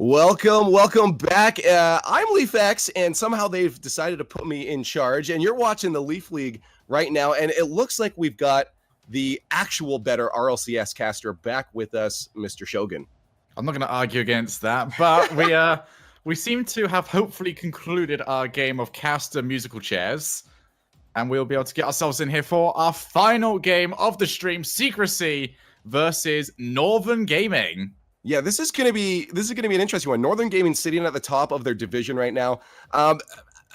Welcome back. I'm LeafX, and somehow they've decided to put me in charge. And you're watching the Leaf League right now, and it looks like we've got the actual better RLCS caster back with us, Mr. Shogun. I'm not going to argue against that, but we seem to have hopefully concluded our game of caster musical chairs, and we'll be able to get ourselves in here for our final game of the stream: Secrecy versus Northern Gaming. Yeah, this is gonna be an interesting one. Northern Gaming sitting at the top of their division right now. I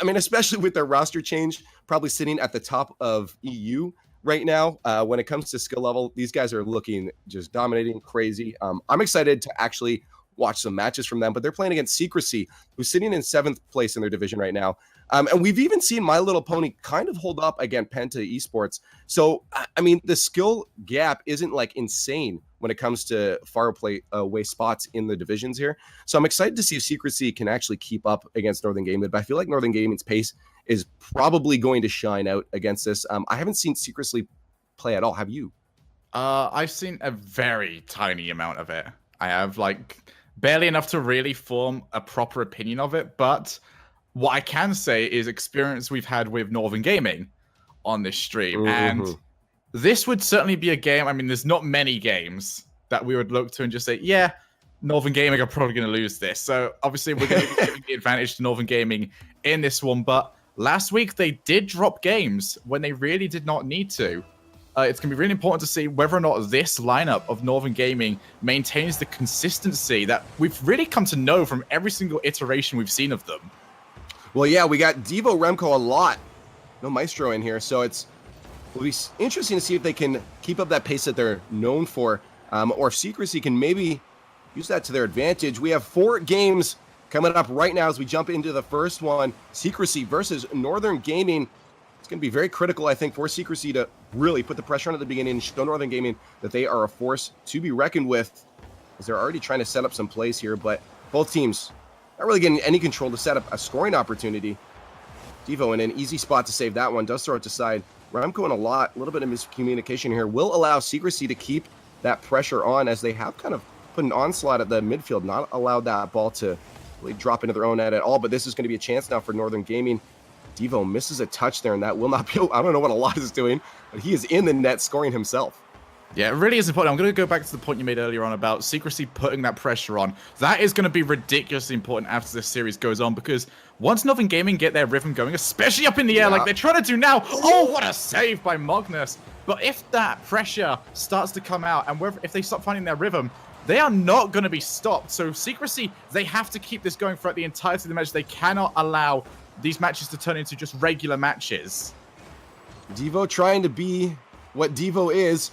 mean, especially with their roster change, probably sitting at the top of EU right now. When it comes to skill level, these guys are looking just dominating, crazy. I'm excited to actually watch some matches from them, but they're playing against Secrecy, who's sitting in 7th place in their division right now. And we've even seen My Little Pony kind of hold up against Penta eSports. So, I mean, the skill gap isn't like insane when it comes to far away spots in the divisions here. So I'm excited to see if Secrecy can actually keep up against Northern Gaming. But I feel like Northern Gaming's pace is probably going to shine out against this. I haven't seen Secrecy play at all. Have you? I've seen a very tiny amount of it. I have like barely enough to really form a proper opinion of it. But what I can say is experience we've had with Northern Gaming on this stream. And this would certainly be a game. I mean, there's not many games that we would look to and just say, yeah, Northern Gaming are probably going to lose this. So obviously we're going to be giving the advantage to Northern Gaming in this one. But last week they did drop games when they really did not need to. It's going to be really important to see whether or not this lineup of Northern Gaming maintains the consistency that we've really come to know from every single iteration we've seen of them. Well, yeah, we got Devo Remco a lot. No Maestro in here, so it'll be interesting to see if they can keep up that pace that they're known for, or if Secrecy can maybe use that to their advantage. We have 4 games coming up right now as we jump into the first one. Secrecy versus Northern Gaming. It's going to be very critical, I think, for Secrecy to really put the pressure on at the beginning and show Northern Gaming that they are a force to be reckoned with, as they're already trying to set up some plays here, but both teams not really getting any control to set up a scoring opportunity. Devo in an easy spot to save that one, does throw it to side. Remco in a little bit of miscommunication here, will allow Secrecy to keep that pressure on, as they have kind of put an onslaught at the midfield, not allowed that ball to really drop into their own net at all. But this is going to be a chance now for Northern Gaming. Devo misses a touch there, and that will not be, I don't know what Alot is doing, but he is in the net scoring himself. Yeah, it really is important. I'm going to go back to the point you made earlier on about Secrecy putting that pressure on. That is going to be ridiculously important after this series goes on, because once Northern Gaming get their rhythm going, especially up in the air like they're trying to do now, oh, what a save by Magnus. But if that pressure starts to come out, and if they start finding their rhythm, they are not going to be stopped. So Secrecy, they have to keep this going throughout the entirety of the match. They cannot allow these matches to turn into just regular matches. Devo trying to be what Devo is.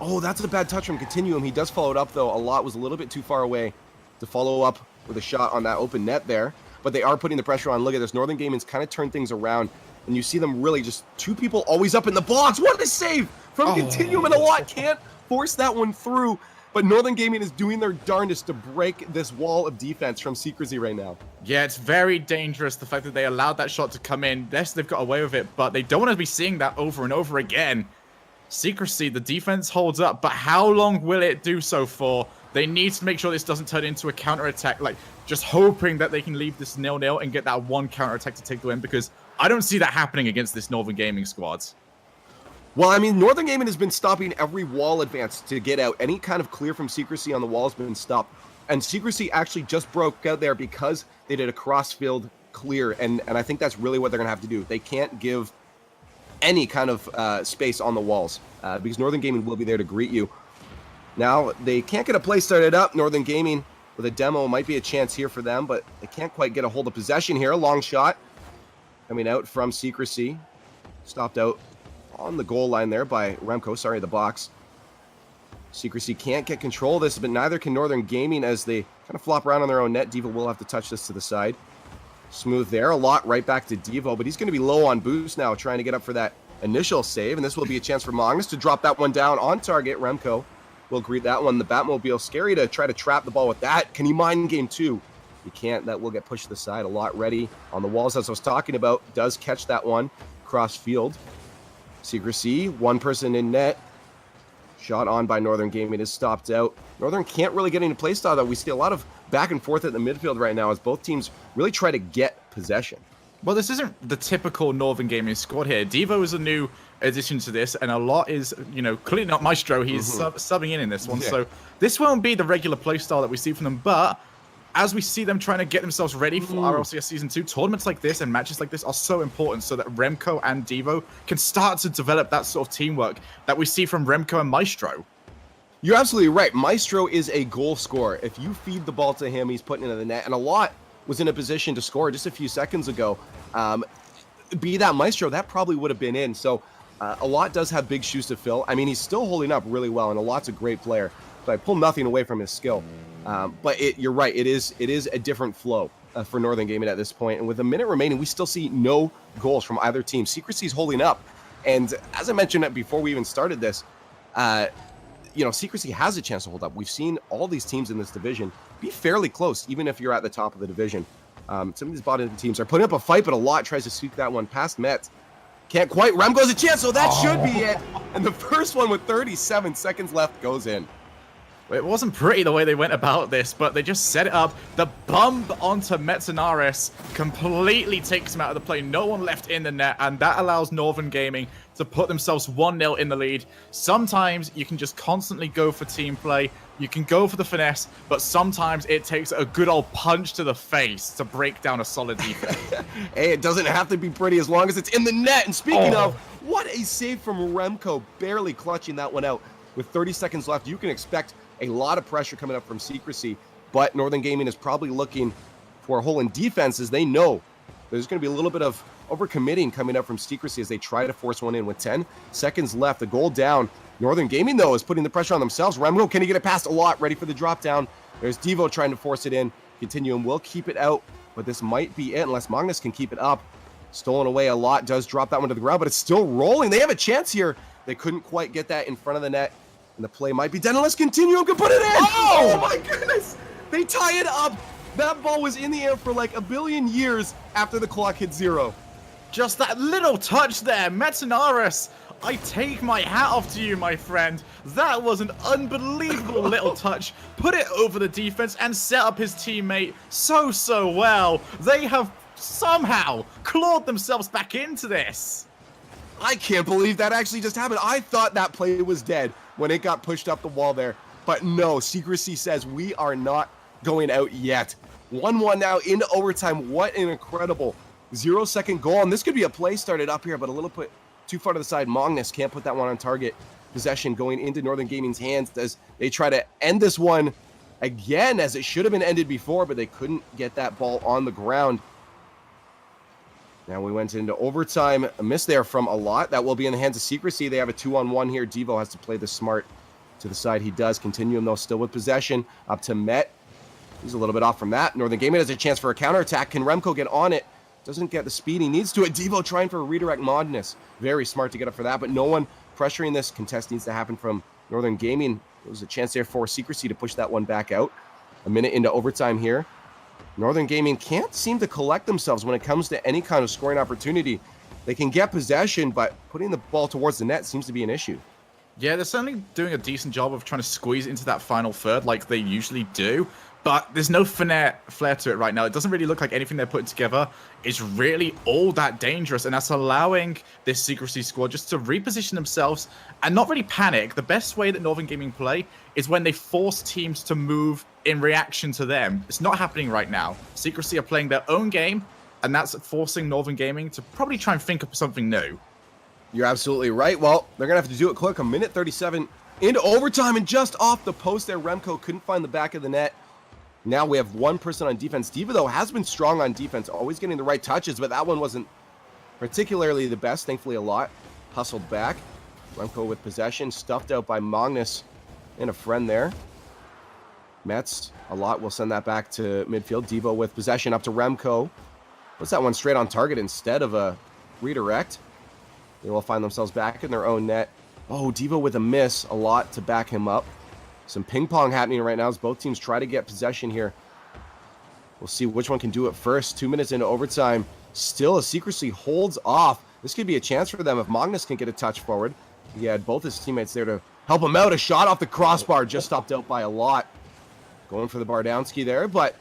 Oh, that's a bad touch from Continuum. He does follow it up, though. Alot was a little bit too far away to follow up with a shot on that open net there. But they are putting the pressure on. Look at this. Northern Gaming's kind of turned things around. And you see them really just 2 people always up in the box. What a save from Continuum. And Alot can't force that one through. But Northern Gaming is doing their darndest to break this wall of defense from Secrecy right now. Yeah, it's very dangerous, the fact that they allowed that shot to come in. Yes, they've got away with it, but they don't want to be seeing that over and over again. Secrecy, the defense holds up, but how long will it do so for? They need to make sure this doesn't turn into a counter-attack, like just hoping that they can leave this 0-0 and get that one counter-attack to take the win, because I don't see that happening against this Northern Gaming squad. Well, I mean, Northern Gaming has been stopping every wall advance to get out. Any kind of clear from Secrecy on the wall has been stopped. And Secrecy actually just broke out there because they did a cross-field clear, and I think that's really what they're going to have to do. They can't give any kind of space on the walls, because Northern Gaming will be there to greet you. Now, they can't get a play started up. Northern Gaming with a demo might be a chance here for them, but they can't quite get a hold of possession here. A long shot coming out from Secrecy. Stopped out on the goal line there by Remco, sorry, the box. Secrecy can't get control of this, but neither can Northern Gaming as they kind of flop around on their own net. Devo will have to touch this to the side. Smooth there. Alot right back to Devo, but he's going to be low on boost now, trying to get up for that initial save, and this will be a chance for Magnus to drop that one down on target. Remco will greet that one. The Batmobile, scary to try to trap the ball with that. Can he mind game 2? He can't. That will get pushed to the side. Alot ready on the walls, as I was talking about. Does catch that one cross field. Secrecy, one person in net. Shot on by Northern Gaming is stopped out. Northern can't really get into playstyle, though. We see a lot of back and forth at the midfield right now as both teams really try to get possession. Well, this isn't the typical Northern Gaming squad here. Devo is a new addition to this, and a lot is, clearly not Maestro. He's subbing in this one. Yeah. So this won't be the regular playstyle that we see from them, but as we see them trying to get themselves ready for RLCS Season 2, tournaments like this and matches like this are so important so that Remco and Devo can start to develop that sort of teamwork that we see from Remco and Maestro. You're absolutely right. Maestro is a goal scorer. If you feed the ball to him, he's putting it into the net, and a lot was in a position to score just a few seconds ago. Be that Maestro, that probably would have been in. So a lot does have big shoes to fill. I mean, he's still holding up really well, and a lot's a great player. So I pull nothing away from his skill. But you're right. It is a different flow for Northern Gaming at this point. And with a minute remaining, we still see no goals from either team. Secrecy's holding up. And as I mentioned before we even started this, Secrecy has a chance to hold up. We've seen all these teams in this division be fairly close, even if you're at the top of the division. Some of these bottom teams are putting up a fight, but a lot tries to sweep that one past Metz. Can't quite. Remco's a chance, so that should be it. And the first one with 37 seconds left goes in. It wasn't pretty the way they went about this, but they just set it up. The bump onto Metzanares completely takes him out of the play. No one left in the net, and that allows Northern Gaming to put themselves 1-0 in the lead. Sometimes you can just constantly go for team play. You can go for the finesse, but sometimes it takes a good old punch to the face to break down a solid defense. Hey, it doesn't have to be pretty as long as it's in the net. And speaking of, what a save from Remco, barely clutching that one out. With 30 seconds left, you can expect a lot of pressure coming up from Secrecy, but Northern Gaming is probably looking for a hole in defense as they know there's going to be a little bit of overcommitting coming up from Secrecy as they try to force one in with 10 seconds left. The goal down. Northern Gaming, though, is putting the pressure on themselves. Remco, can he get it past a lot? Ready for the drop down. There's Devo trying to force it in. Continuum will keep it out, but this might be it unless Magnus can keep it up. Stolen away a lot. Does drop that one to the ground, but it's still rolling. They have a chance here. They couldn't quite get that in front of the net. And the play might be dead unless Continuum can put it in. Oh my goodness. They tie it up. That ball was in the air for like a billion years after the clock hit 0. Just that little touch there. Metzanares, I take my hat off to you, my friend. That was an unbelievable little touch. Put it over the defense and set up his teammate so well. They have somehow clawed themselves back into this. I can't believe that actually just happened. I thought that play was dead when it got pushed up the wall there. But no, Secrecy says we are not going out yet. 1-1 now into overtime. What an incredible 0-second goal. And this could be a play started up here, but a little bit too far to the side. Magnus can't put that one on target. Possession going into Northern Gaming's hands as they try to end this one again, as it should have been ended before, but they couldn't get that ball on the ground. Now we went into overtime. A miss there from a lot. That will be in the hands of Secrecy. They have a 2-on-1 here. Devo has to play this smart to the side. He does. Continuum, though, still with possession. Up to Met. He's a little bit off from that. Northern Gaming has a chance for a counterattack. Can Remco get on it? Doesn't get the speed he needs to it. Devo trying for a redirect. Magnus. Very smart to get up for that, but no one pressuring this. Contest needs to happen from Northern Gaming. There was a chance there for Secrecy to push that one back out. A minute into overtime here. Northern Gaming can't seem to collect themselves when it comes to any kind of scoring opportunity. They can get possession, but putting the ball towards the net seems to be an issue. Yeah, they're certainly doing a decent job of trying to squeeze into that final third like they usually do, but there's no flair to it right now. It doesn't really look like anything they're putting together is really all that dangerous, and that's allowing this Secrecy squad just to reposition themselves and not really panic. The best way that Northern Gaming play is when they force teams to move in reaction to them. It's not happening right now. Secrecy are playing their own game, and that's forcing Northern Gaming to probably try and think of something new. You're absolutely right. Well, they're going to have to do it quick. A minute 37 into overtime, and just off the post there, Remco couldn't find the back of the net. Now we have one person on defense. Diva, though, has been strong on defense, always getting the right touches, but that one wasn't particularly the best. Thankfully, a lot hustled back. Remco with possession, stuffed out by Magnus and a friend there. Metz, a lot will send that back to midfield. Devo with possession up to Remco. Puts that one straight on target instead of a redirect. They will find themselves back in their own net. Oh, Devo with a miss, a lot to back him up. Some ping pong happening right now as both teams try to get possession here. We'll see which one can do it first. 2 minutes into overtime. Still, a Secrecy holds off. This could be a chance for them if Magnus can get a touch forward. He had both his teammates there to help him out. A shot off the crossbar, just stopped out by a lot. Going for the Bardowski there, but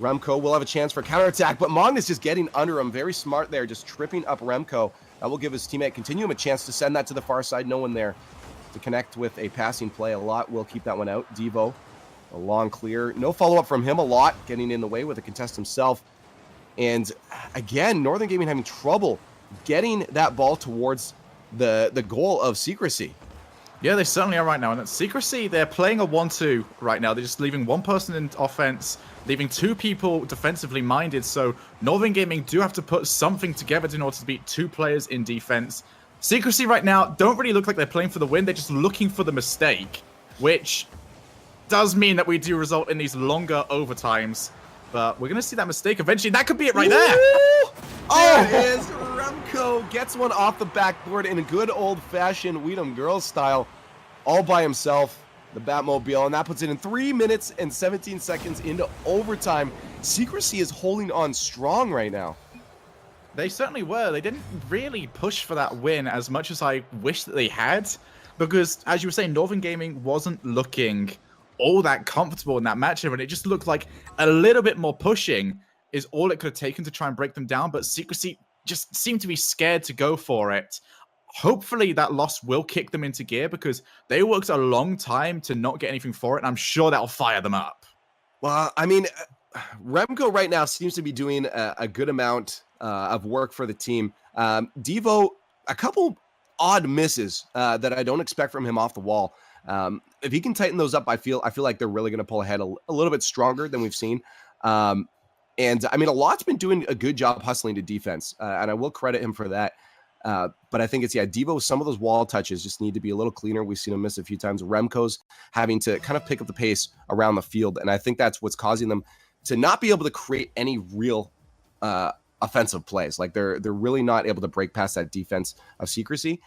Remco will have a chance for counterattack, but Magnus just getting under him. Very smart there, just tripping up Remco. That will give his teammate Continuum a chance to send that to the far side. No one there to connect with a passing play. A lot will keep that one out. Devo, a long clear. No follow-up from him. A lot getting in the way with a contest himself. And again, Northern Gaming having trouble getting that ball towards the goal of Secrecy. Yeah, they certainly are right now. And at Secrecy, they're playing a 1-2 right now. They're just leaving one person in offense, leaving two people defensively minded. So Northern Gaming do have to put something together in order to beat two players in defense. Secrecy right now don't really look like they're playing for the win. They're just looking for the mistake, which does mean that we do result in these longer overtimes. But we're going to see that mistake eventually. That could be it right there. Oh, it is. Remco gets one off the backboard in a good old-fashioned Weedham Girls style, all by himself, the Batmobile, and that puts it in 3 minutes and 17 seconds into overtime. Secrecy is holding on strong right now. They certainly were. They didn't really push for that win as much as I wish that they had, because, as you were saying, Northern Gaming wasn't looking all that comfortable in that matchup, and it just looked like a little bit more pushing is all it could have taken to try and break them down, but Secrecy just seemed to be scared to go for it. Hopefully that loss will kick them into gear, because they worked a long time to not get anything for it, and I'm sure that'll fire them up. Well, I mean, Remco right now seems to be doing a good amount of work for the team. Devo, a couple odd misses that I don't expect from him off the wall. If he can tighten those up, I feel like they're really going to pull ahead a little bit stronger than we've seen. And I mean, a lot's been doing a good job hustling to defense, and I will credit him for that. But I think it's, Devo, some of those wall touches just need to be a little cleaner. We've seen him miss a few times. Remco's having to kind of pick up the pace around the field, and I think that's what's causing them to not be able to create any real offensive plays. Like they're really not able to break past that defense of Secrecy.